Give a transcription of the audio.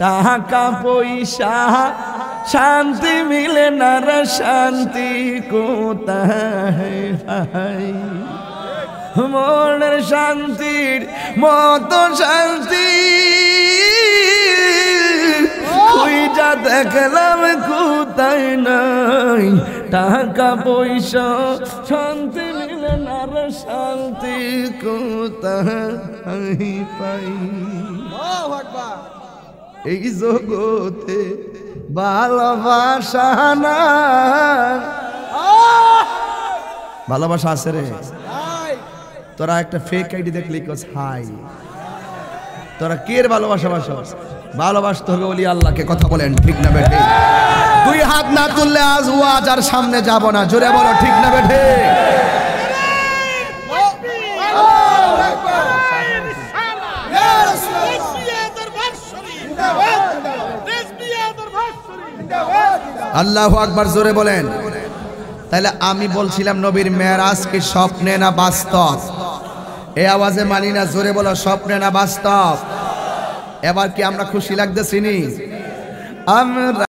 টাকা পয়সা শান্তি মিলে না রে শান্তি কোথায় ভাই মনের শান্তির মতো শান্তি খুঁজা দেখলাম কোথায় নাই টাকা পয়সা শান্তি মিলে না রে শান্তি কোথায় পাই এই জগতে ভালোবাসা না ভালোবাসা আছে রে তোরা একটা ফেক আইডি দেখলি কস হাই তোরা কের ভালোবাসা বাসস ভালোবাসতে হবে ওলি আল্লাহকে কথা বলেন ঠিক না বেঠে দুই হাত না তুললে আজ ওয়াজ আর সামনে যাব না জোরে বলো ঠিক না বেঠে আল্লাহু আকবার জোরে বলেন তাহলে আমি বলছিলাম নবীর মেরাজ কি স্বপ্নে না বাস্তব এই আওয়াজে মানি না জোরে বলো স্বপ্নে না বাস্তব এবার কি আমরা খুশি লাগতেছি নি আমরা